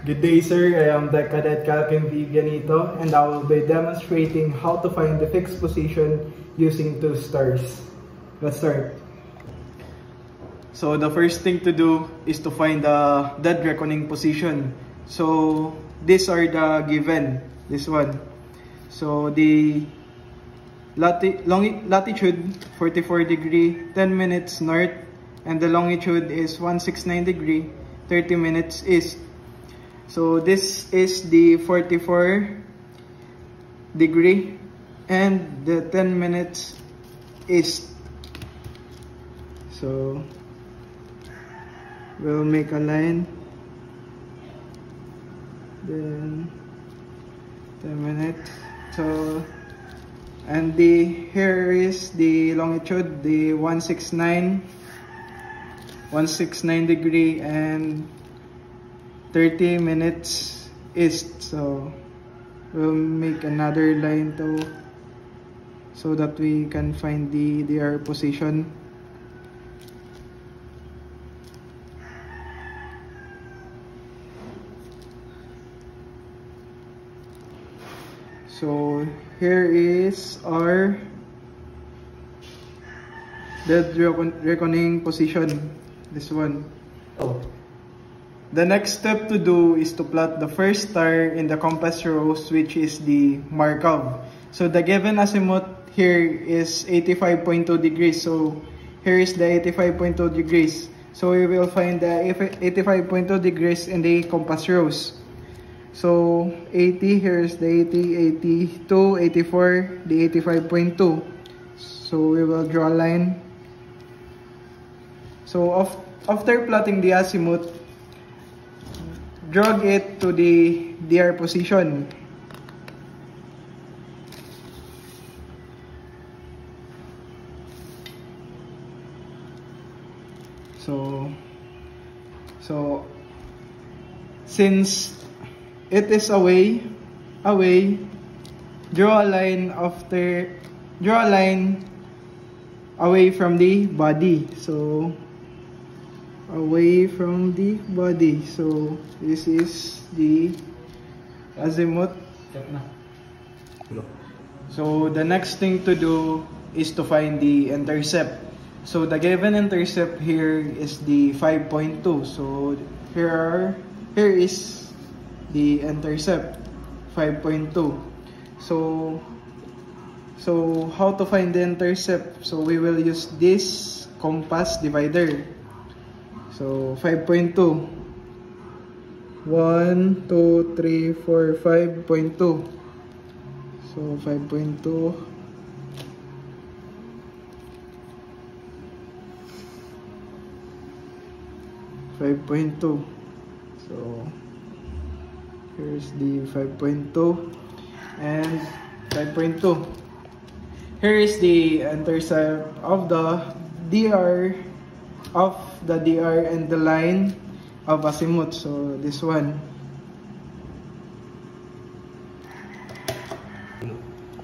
Good day, sir. I am the Cadet Calvin Vivianito, and I will be demonstrating how to find the fixed position using 2 stars. Let's start. So the first thing to do is to find the dead reckoning position. So these are the given, this one. So the latitude 44 degree, 10 minutes north, and the longitude is 169 degree, 30 minutes east. So this is the 44 degree and the 10 minutes east. So we'll make a line, then 10 minutes. So and here is the longitude, the 169 degree and 30 minutes east. So we'll make another line too, so that we can find their position. So here is our dead reckoning position, this one. The next step to do is to plot the first star in the compass rose, which is the Markov. So the given azimuth here is 85.2 degrees. So here is the 85.2 degrees. So we will find the 85.2 degrees in the compass rose. So 80, here is the 80, 82, 84, the 85.2. So we will draw a line. So after plotting the azimuth, drag it to their position. So since it is away, draw a line away from the body. So away from the body. So this is the azimuth. So the next thing to do is to find the intercept. So the given intercept here is the 5.2. So here is the intercept, 5.2. So how to find the intercept? So we will use this compass divider. So 5.2, 1, 2, 3, 4, 5.2. So 5.2, 5.2. So here's the 5.2 and 5.2. Here is the intercept of the DR and the line of azimuth. So this one.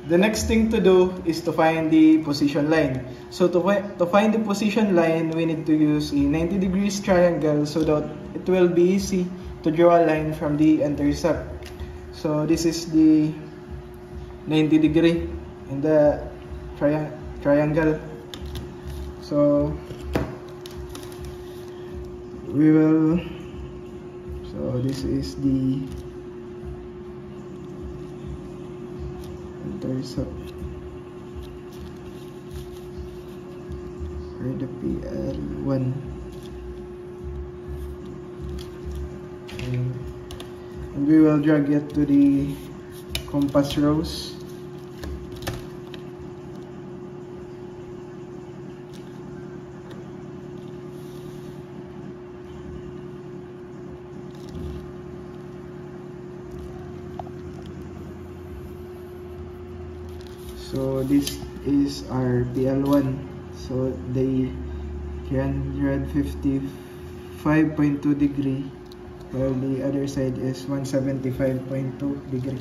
The next thing to do is to find the position line. So to find the position line, we need to use a 90 degrees triangle so that it will be easy to draw a line from the intercept. So this is the 90 degree in the triangle. So this is the intercept or the PL1. And we will drag it to the compass rose. So this is our PL1. So the 355.2 degree, while the other side is 175.2 degree.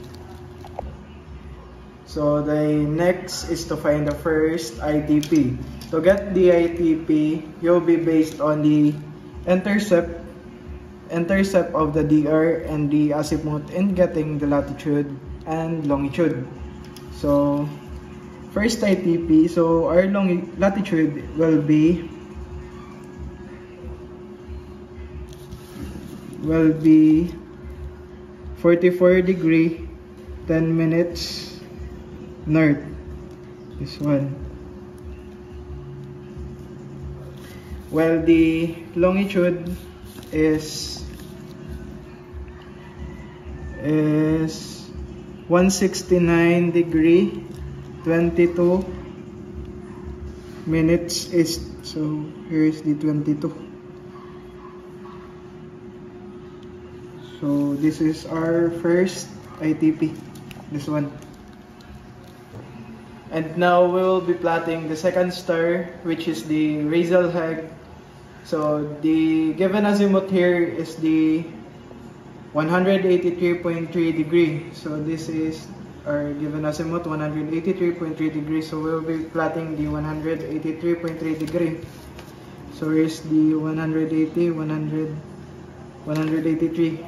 So the next is to find the first ITP. To get the ITP, you'll be based on the intercept intercept of the DR and the azimuth in getting the latitude and longitude. So first ITP, so our latitude will be 44 degree 10 minutes north. This one. Well, the longitude is 169 degree 22 minutes east. So here is the 22. So this is our first ITP, this one. And now we'll be plotting the second star, which is the Razelhag. So the given azimuth here is the 183.3 degree. So this is our given azimuth, 183.3 degrees. So we'll be plotting the 183.3 degree. So here's the 180, 183.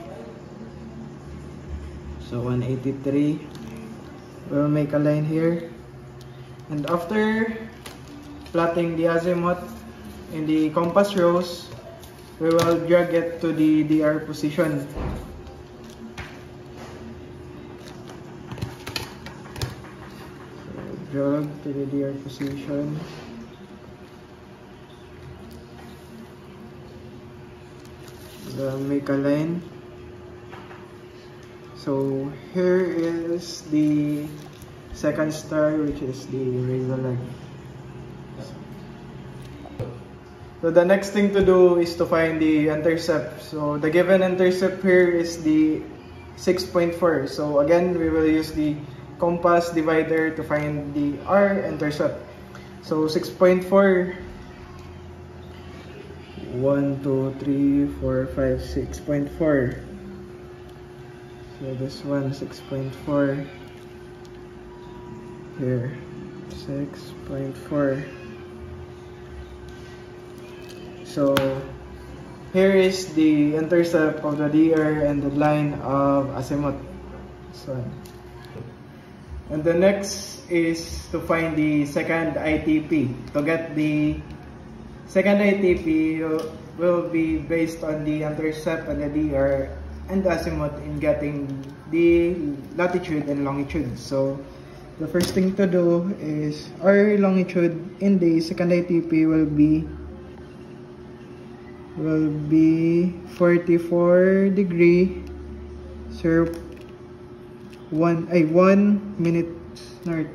So 183. We'll make a line here. And after plotting the azimuth in the compass rose, we will drag it to the DR position. So drag to the DR position. Make a line. So here is the second star, which is the Razelhag. So the next thing to do is to find the intercept. So the given intercept here is the 6.4. So again, we will use the compass divider to find the R intercept. So 6.4. 1, 2, 3, 4, 5, 6.4. So this one, 6.4. Here, 6.4. So here is the intercept of the DR and the line of azimuth. So, and the next is to find the second ITP. To get the second ITP will be based on the intercept and the DR and the azimuth in getting the latitude and longitude. So the first thing to do is our longitude in the second ITP will be 44 degree 1 minute north.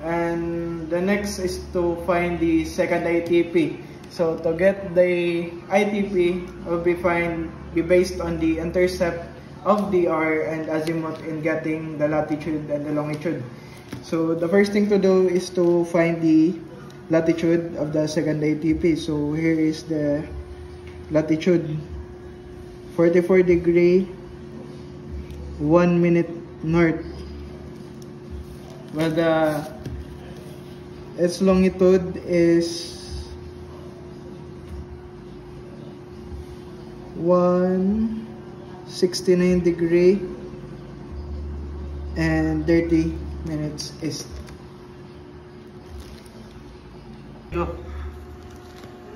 And the next is to find the second ITP. So to get the ITP will be based on the intercept of the R and azimuth in getting the latitude and the longitude. So the first thing to do is to find the latitude of the second ITP. So here is the latitude, 44 degree 1 minute north. Well, its longitude is 169 degree and 30 minutes east.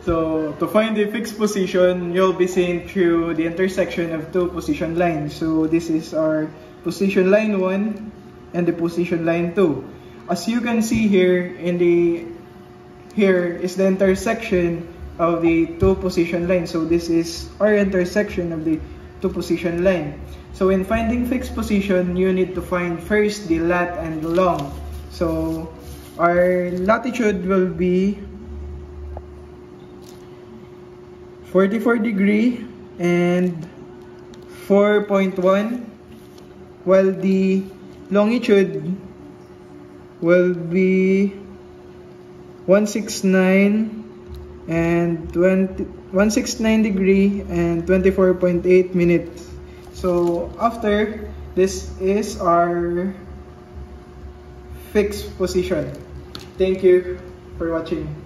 So to find the fixed position, you'll be seen through the intersection of two position lines. So this is our position line 1 and the position line 2. As you can see here, here is the intersection of the two position lines. So this is our intersection of the two position line. So in finding fixed position, you need to find first the lat and the long. So our latitude will be 44 degree and 4.1, while the longitude will be 169 degree and 24.8 minutes. So after this is our fixed position. Thank you for watching.